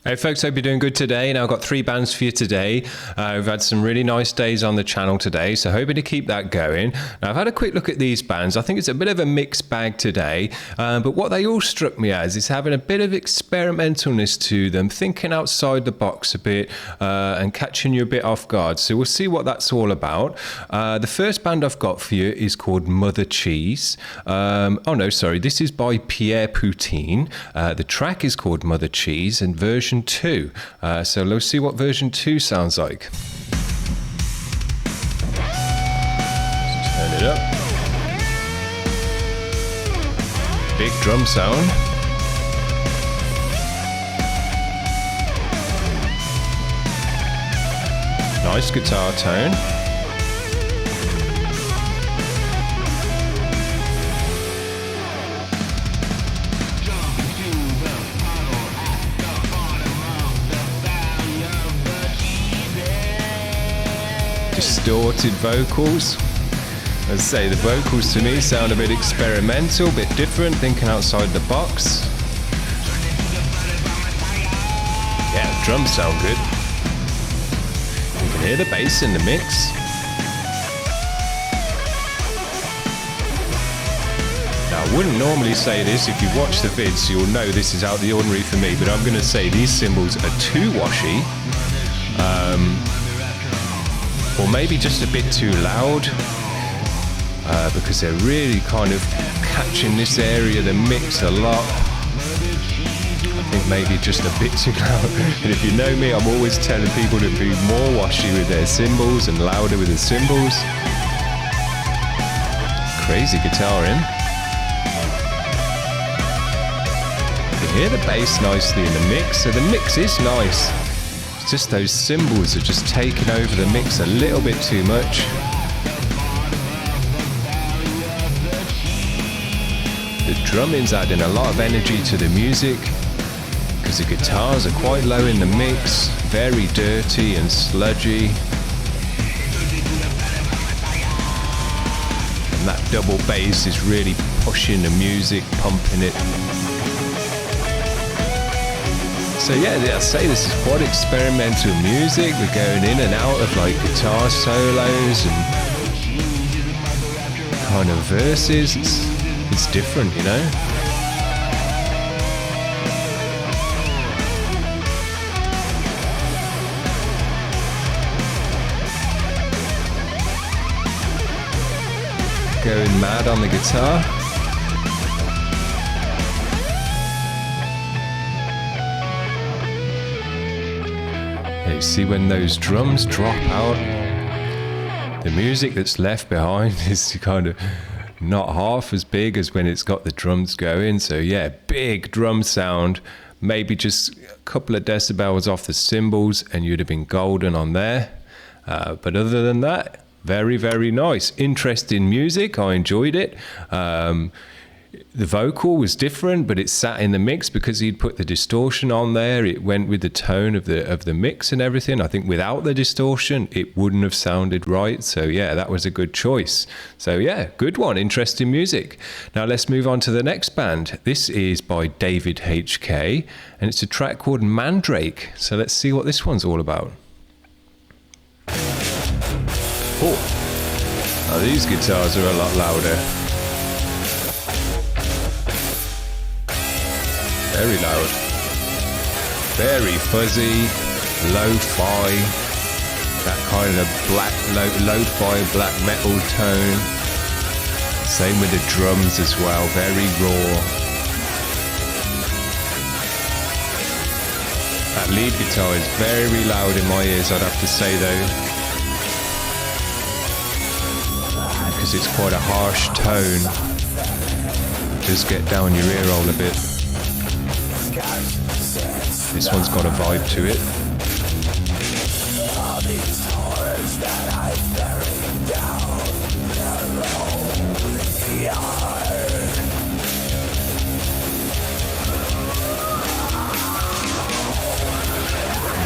Hey folks, hope you're doing good today. Now I've got 3 bands for you today. We've had some really nice days on the channel today, so hoping to keep that going. Now I've had a quick look at these bands. I think it's a bit of a mixed bag today, but what they all struck me as is having a bit of experimentalness to them, thinking outside the box a bit and catching you a bit off guard. So we'll see what that's all about. The first band I've got for you is called Mother Cheese. This is by Pierre Poutine. The track is called Mother Cheese and version 2. So let's see what version 2 sounds like. Turn it up. Big drum sound. Nice guitar tone. Distorted vocals. As I say, the vocals to me sound a bit experimental, a bit different, thinking outside the box. Yeah, the drums sound good. You can hear the bass in the mix. Now, I wouldn't normally say this. If you watch the vids, you'll know this is out of the ordinary for me, but I'm going to say these cymbals are too washy. Or maybe just a bit too loud, because they're really kind of catching this area of the mix a lot. I think maybe just a bit too loud. And if you know me, I'm always telling people to be more washy with their cymbals and louder with the cymbals. Crazy guitaring. You can hear the bass nicely in the mix, so the mix is nice. Just those cymbals are just taking over the mix a little bit too much. The drumming's adding a lot of energy to the music because the guitars are quite low in the mix, very dirty and sludgy. And that double bass is really pushing the music, pumping it. So yeah, I'd say this is quite experimental music. We're going in and out of like guitar solos and kind of verses. It's different, you know? Going mad on the guitar. You see when those drums drop out, the music that's left behind is kind of not half as big as when it's got the drums going. So yeah, big drum sound, maybe just a couple of decibels off the cymbals and you'd have been golden on there. But other than that, very, very nice. Interesting music. I enjoyed it. The vocal was different, but it sat in the mix because he'd put the distortion on there. It went with the tone of the mix and everything. I think without the distortion, it wouldn't have sounded right. So yeah, that was a good choice. So yeah, good one. Interesting music. Now let's move on to the next band. This is by David HK, and it's a track called Mandrake. So let's see what this one's all about. Oh, now these guitars are a lot louder. Very loud, very fuzzy, lo-fi, that kind of black, lo-fi black metal tone. Same with the drums as well, very raw. That lead guitar is very loud in my ears, I'd have to say though, because it's quite a harsh tone. Just get down your ear roll a bit. This one's got a vibe to it.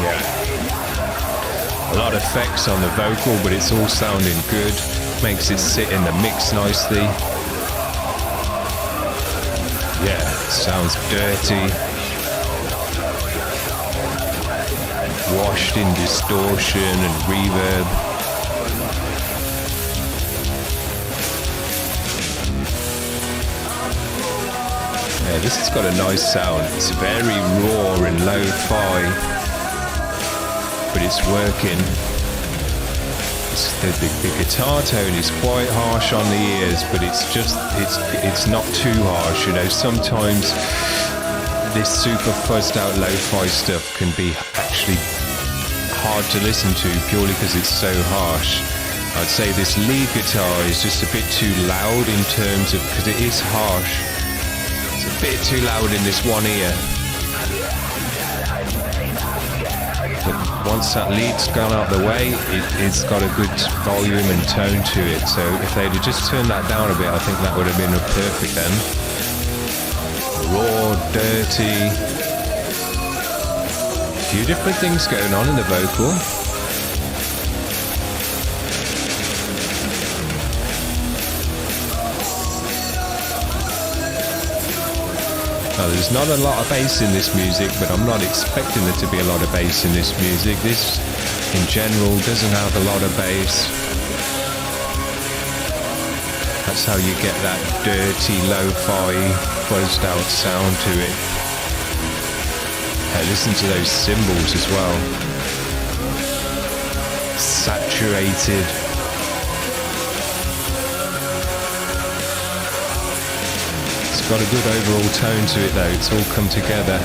Yeah. A lot of effects on the vocal, but it's all sounding good. Makes it sit in the mix nicely. Yeah, sounds dirty. washed in distortion and reverb. Yeah, this has got a nice sound. It's very raw and lo-fi, but it's working. The guitar tone is quite harsh on the ears, but it's not too harsh. You know, sometimes this super fuzzed out lo-fi stuff can be actually hard to listen to purely because it's so harsh. I'd say this lead guitar is just a bit too loud in terms of, because it is harsh. It's a bit too loud in this one ear. But once that lead's gone out the way, it's got a good volume and tone to it. So if they'd have just turned that down a bit, I think that would have been a perfect then. Raw, dirty. A few different things going on in the vocal. Now, there's not a lot of bass in this music, but I'm not expecting there to be a lot of bass in this music. This, in general, doesn't have a lot of bass. That's how you get that dirty, lo-fi, fuzzed out sound to it. Hey, listen to those cymbals as well. Saturated. Got a good overall tone to it though, it's all come together.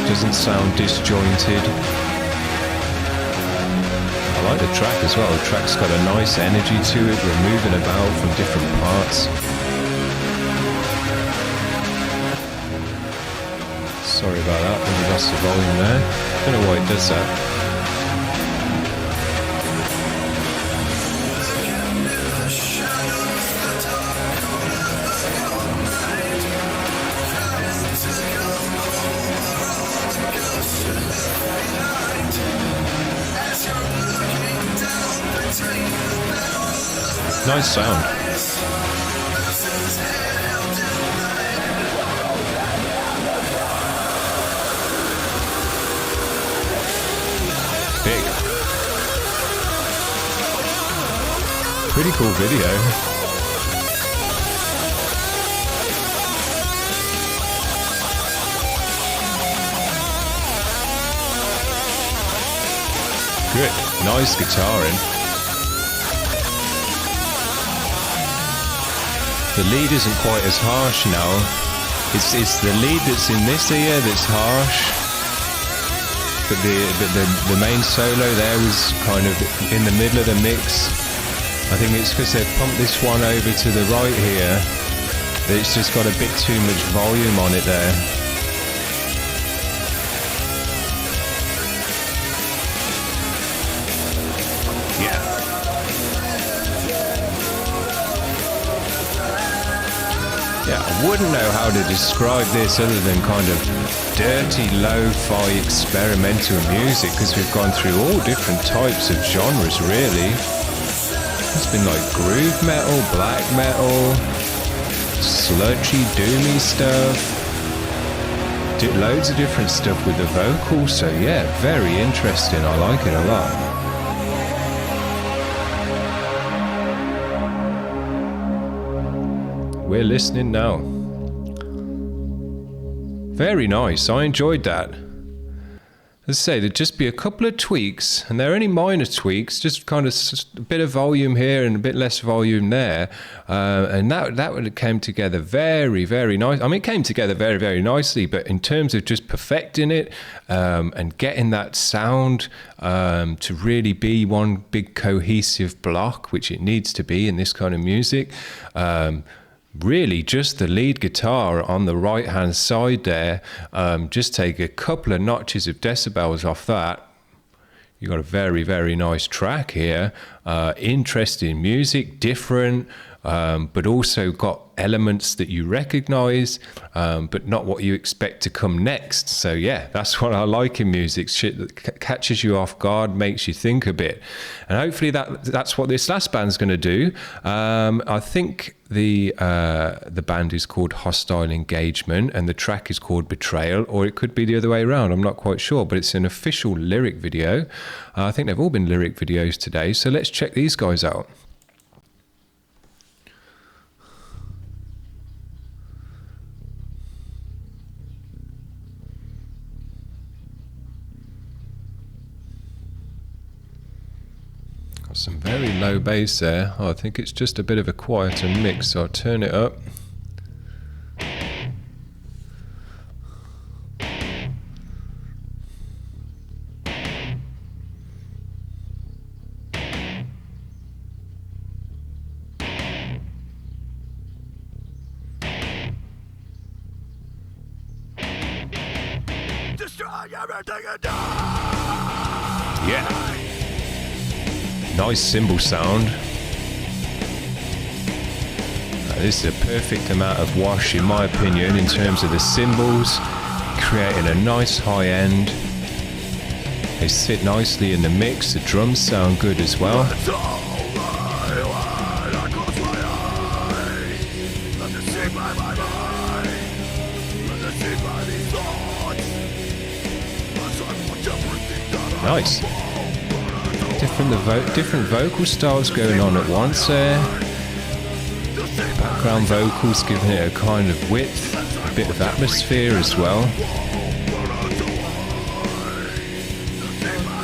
Doesn't sound disjointed. I like the track as well, the track's got a nice energy to it, we're moving about from different parts. Sorry about that, we lost the volume there. Don't know why it does that. Nice sound. Big. Pretty cool video. Good. Nice guitaring. The lead isn't quite as harsh now. It's the lead that's in this ear that's harsh. But the main solo there was kind of in the middle of the mix. I think it's because they've pumped this one over to the right here. That it's just got a bit too much volume on it there. Yeah, I wouldn't know how to describe this other than kind of dirty, lo-fi experimental music, because we've gone through all different types of genres, really. It's been like groove metal, black metal, sludgy, doomy stuff. Did loads of different stuff with the vocals, so yeah, very interesting. I like it a lot. We're listening now. Very nice. I enjoyed that. As I say, there'd just be a couple of tweaks, and they're only minor tweaks, just kind of a bit of volume here and a bit less volume there, and that would have came together very, very nice. I mean, it came together very, very nicely, but in terms of just perfecting it and getting that sound to really be one big cohesive block, which it needs to be in this kind of music. Really just the lead guitar on the right hand side there, just take a couple of notches of decibels off that. You've got a very, very nice track here. Interesting music, different. but also got elements that you recognize, but not what you expect to come next. So yeah, that's what I like in music. Shit that catches you off guard, makes you think a bit. And hopefully that's what this last band's going to do. I think the band is called Hostile Engagement and the track is called Betrayal, or it could be the other way around. I'm not quite sure, but it's an official lyric video. I think they've all been lyric videos today. So let's check these guys out. Some very low bass there. I think it's just a bit of a quieter mix, so I'll turn it up. Yeah. Nice cymbal sound. This is a perfect amount of wash in my opinion in terms of the cymbals, creating a nice high end. They sit nicely in the mix, the drums sound good as well. Nice. Different vocal styles going on at once there. Background vocals giving it a kind of width, a bit of atmosphere as well.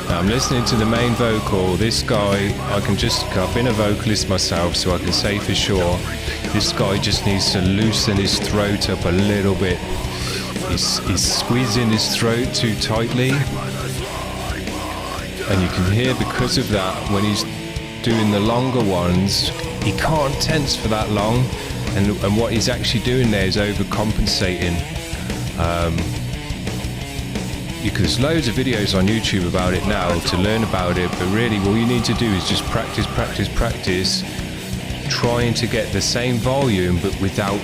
Now I'm listening to the main vocal. This guy, I've been a vocalist myself, so I can say for sure, this guy just needs to loosen his throat up a little bit. He's squeezing his throat too tightly. And you can hear because of that, when he's doing the longer ones, he can't tense for that long. And what he's actually doing there is overcompensating. There's loads of videos on YouTube about it now to learn about it, but really all you need to do is just practice, trying to get the same volume, but without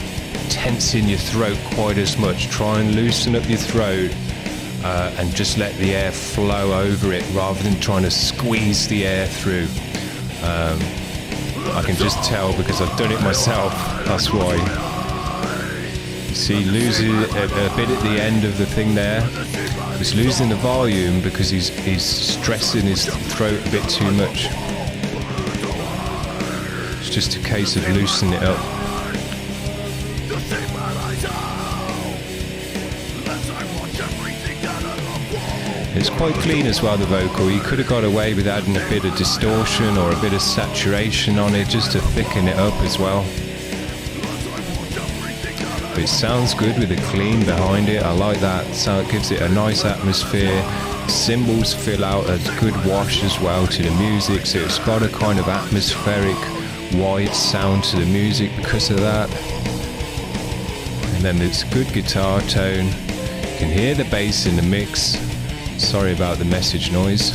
tensing your throat quite as much. Try and loosen up your throat. And just let the air flow over it rather than trying to squeeze the air through. I can just tell because I've done it myself, that's why. See, losing a bit at the end of the thing there. He's losing the volume because he's stressing his throat a bit too much. It's just a case of loosening it up. It's quite clean as well, the vocal. You could have got away with adding a bit of distortion or a bit of saturation on it just to thicken it up as well. But it sounds good with the clean behind it. I like that. So it gives it a nice atmosphere. Cymbals fill out a good wash as well to the music, so it's got a kind of atmospheric wide sound to the music because of that. And then it's good guitar tone. You can hear the bass in the mix. Sorry about the message noise.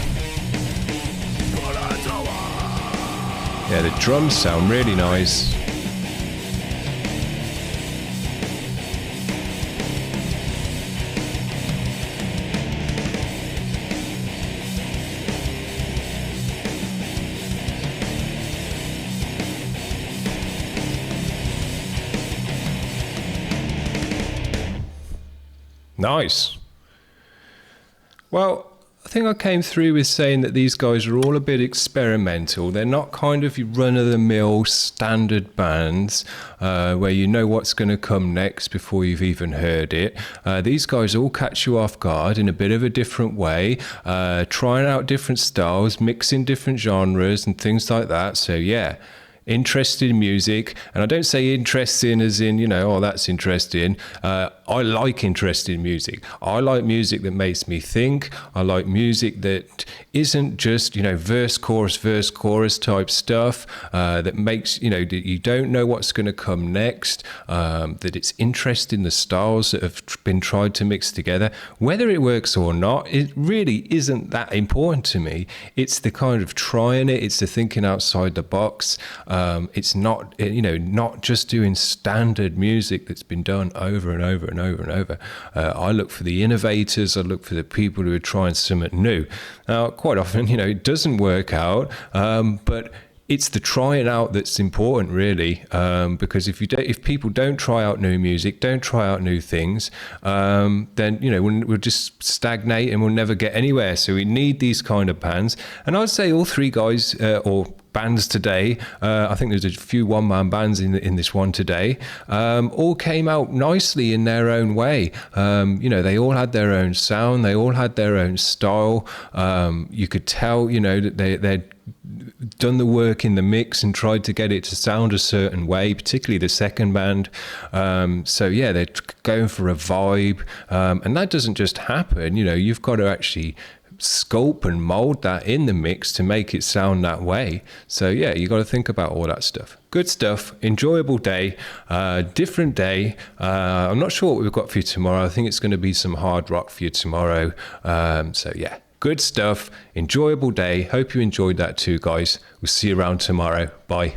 Yeah, the drums sound really nice. Nice. Well, I think I came through with saying that these guys are all a bit experimental. They're not kind of run-of-the-mill standard bands where you know what's going to come next before you've even heard it. These guys all catch you off guard in a bit of a different way, trying out different styles, mixing different genres and things like that. So yeah, interested in music. And I don't say interesting as in, oh, that's interesting. I like interesting music. I like music that makes me think. I like music that isn't just, verse, chorus type stuff, that makes, that you don't know what's going to come next, that it's interesting, the styles that have been tried to mix together. Whether it works or not, it really isn't that important to me. It's the kind of trying it. It's the thinking outside the box. It's not, not just doing standard music that's been done over and over and over and over. I look for the innovators. I look for the people who are trying something new. Now, quite often, it doesn't work out, but it's the trying out that's important, really, because if people don't try out new music, don't try out new things, then we'll just stagnate and we'll never get anywhere. So we need these kind of bands, and I'd say all three guys or bands today, I think there's a few one-man bands in this one today, all came out nicely in their own way. They all had their own sound, they all had their own style. You could tell, that they'd done the work in the mix and tried to get it to sound a certain way, particularly the second band. They're going for a vibe, and that doesn't just happen. You've got to actually sculpt and mold that in the mix to make it sound that way. So yeah, you got to think about all that stuff. Good stuff. Enjoyable day, different day. I'm not sure what we've got for you tomorrow. I think it's going to be some hard rock for you tomorrow. Good stuff. Enjoyable day. Hope you enjoyed that too, guys. We'll see you around tomorrow. Bye.